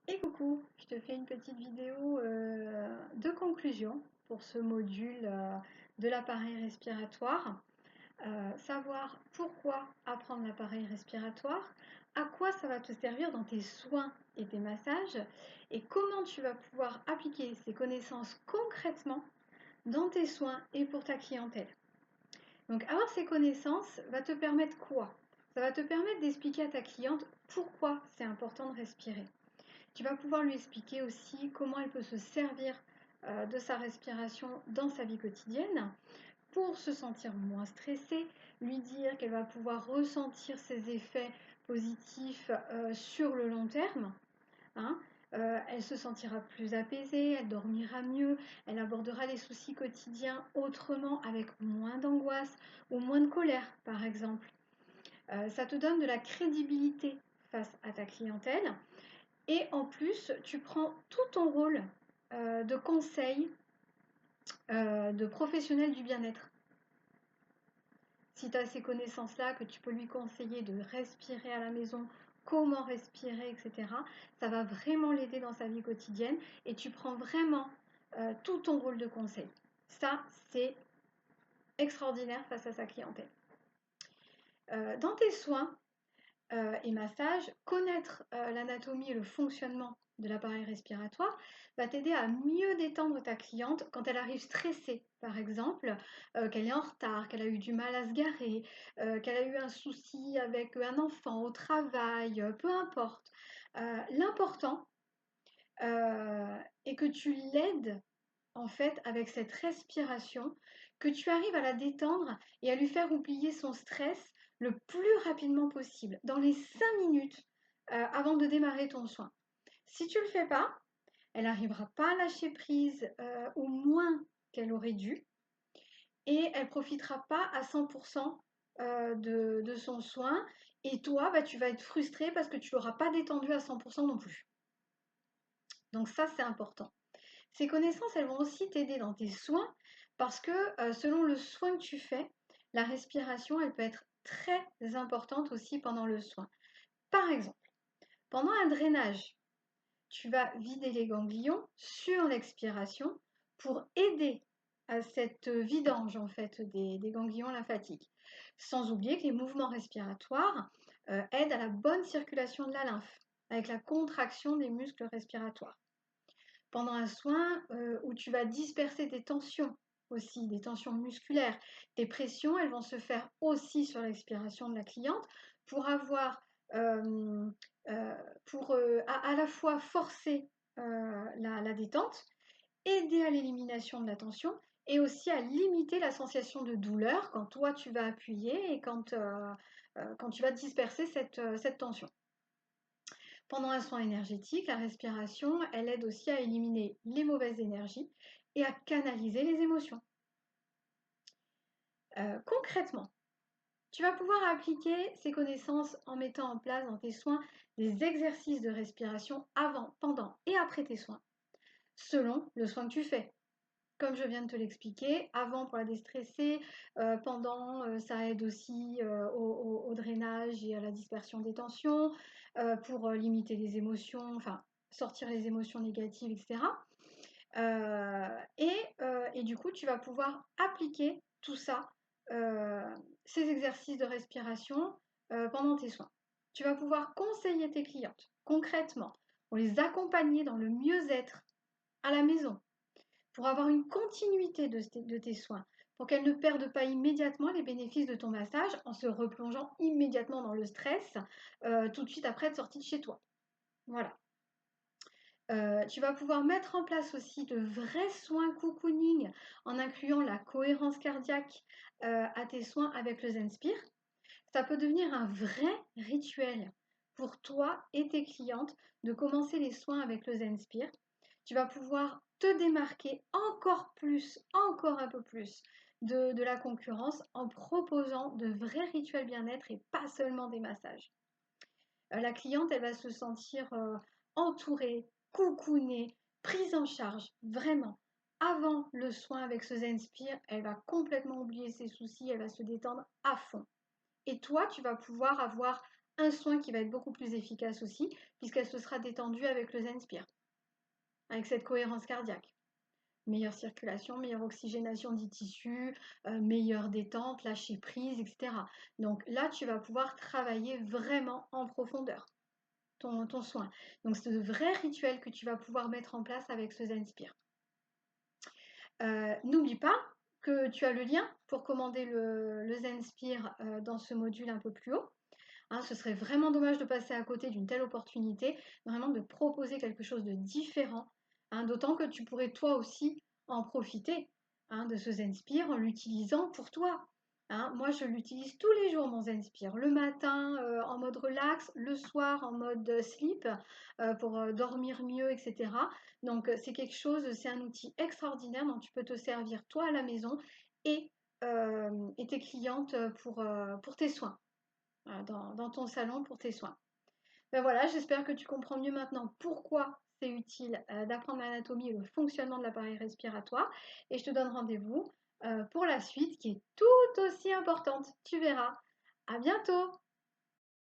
Et coucou, je te fais une petite vidéo de conclusion pour ce module de l'appareil respiratoire. Savoir pourquoi apprendre l'appareil respiratoire, à quoi ça va te servir dans tes soins et tes massages, et comment tu vas pouvoir appliquer ces connaissances concrètement dans tes soins et pour ta clientèle. Donc avoir ces connaissances va te permettre quoi? Ça va te permettre d'expliquer à ta cliente pourquoi c'est important de respirer. Tu vas pouvoir lui expliquer aussi comment elle peut se servir de sa respiration dans sa vie quotidienne pour se sentir moins stressée, lui dire qu'elle va pouvoir ressentir ses effets positifs sur le long terme. Hein. Elle se sentira plus apaisée, elle dormira mieux, elle abordera les soucis quotidiens autrement, avec moins d'angoisse ou moins de colère, par exemple. Ça te donne de la crédibilité face à ta clientèle. Et en plus, tu prends tout ton rôle de conseil de professionnel du bien-être. Si tu as ces connaissances-là, que tu peux lui conseiller de respirer à la maison, comment respirer, etc., ça va vraiment l'aider dans sa vie quotidienne et tu prends vraiment tout ton rôle de conseil. Ça, c'est extraordinaire face à sa clientèle. Dans tes soins, et massage, connaître l'anatomie et le fonctionnement de l'appareil respiratoire va t'aider à mieux détendre ta cliente quand elle arrive stressée, par exemple, qu'elle est en retard, qu'elle a eu du mal à se garer, qu'elle a eu un souci avec un enfant au travail, peu importe. L'important est que tu l'aides en fait avec cette respiration, que tu arrives à la détendre et à lui faire oublier son stress le plus rapidement possible, dans les 5 minutes avant de démarrer ton soin. Si tu ne le fais pas, elle n'arrivera pas à lâcher prise au moins qu'elle aurait dû et elle ne profitera pas à 100% de son soin et toi, bah, tu vas être frustré parce que tu l'auras pas détendu à 100% non plus. Donc ça, c'est important. Ces connaissances, elles vont aussi t'aider dans tes soins parce que selon le soin que tu fais, la respiration, elle peut être très importante aussi pendant le soin. Par exemple, pendant un drainage, tu vas vider les ganglions sur l'expiration pour aider à cette vidange en fait des ganglions lymphatiques. Sans oublier que les mouvements respiratoires aident à la bonne circulation de la lymphe avec la contraction des muscles respiratoires pendant un soin où tu vas disperser des tensions aussi, des tensions musculaires. Tes pressions, elles vont se faire aussi sur l'expiration de la cliente pour avoir, à la fois forcer la détente, aider à l'élimination de la tension et aussi à limiter la sensation de douleur quand toi tu vas appuyer et quand tu vas disperser cette tension. Pendant un soin énergétique, la respiration, elle aide aussi à éliminer les mauvaises énergies et à canaliser les émotions. Concrètement, tu vas pouvoir appliquer ces connaissances en mettant en place dans tes soins des exercices de respiration avant, pendant et après tes soins, selon le soin que tu fais. Comme je viens de te l'expliquer, avant pour la déstresser, pendant ça aide aussi au drainage et à la dispersion des tensions, pour limiter les émotions, enfin sortir les émotions négatives, etc. Et du coup, tu vas pouvoir appliquer tout ça, ces exercices de respiration pendant tes soins. Tu vas pouvoir conseiller tes clientes concrètement pour les accompagner dans le mieux-être à la maison, pour avoir une continuité de tes soins, pour qu'elles ne perdent pas immédiatement les bénéfices de ton massage en se replongeant immédiatement dans le stress tout de suite après être sortie de chez toi. Voilà. Tu vas pouvoir mettre en place aussi de vrais soins cocooning en incluant la cohérence cardiaque à tes soins avec le Zenspire. Ça peut devenir un vrai rituel pour toi et tes clientes de commencer les soins avec le Zenspire. Tu vas pouvoir te démarquer encore plus, encore un peu plus de la concurrence en proposant de vrais rituels bien-être et pas seulement des massages. La cliente, elle va se sentir entourée, coucounée, prise en charge, vraiment. Avant le soin avec ce Zenspire, elle va complètement oublier ses soucis, elle va se détendre à fond. Et toi, tu vas pouvoir avoir un soin qui va être beaucoup plus efficace aussi, puisqu'elle se sera détendue avec le Zenspire, avec cette cohérence cardiaque. Meilleure circulation, meilleure oxygénation des tissus, meilleure détente, lâcher prise, etc. Donc là, tu vas pouvoir travailler vraiment en profondeur ton soin. Donc c'est de vrais rituels que tu vas pouvoir mettre en place avec ce Zenspire. N'oublie pas que tu as le lien pour commander le Zenspire dans ce module un peu plus haut. Hein, ce serait vraiment dommage de passer à côté d'une telle opportunité, vraiment de proposer quelque chose de différent, hein, d'autant que tu pourrais toi aussi en profiter, hein, de ce Zenspire en l'utilisant pour toi. Hein. Moi, je l'utilise tous les jours, mon Zenspire. Le matin en mode relax, le soir en mode sleep pour dormir mieux, etc. Donc, c'est quelque chose, c'est un outil extraordinaire dont tu peux te servir toi à la maison et, et tes clientes pour tes soins dans ton salon pour tes soins. Ben voilà, j'espère que tu comprends mieux maintenant pourquoi c'est utile d'apprendre l'anatomie et le fonctionnement de l'appareil respiratoire. Et je te donne rendez-vous pour la suite qui est tout aussi importante. Tu verras. À bientôt!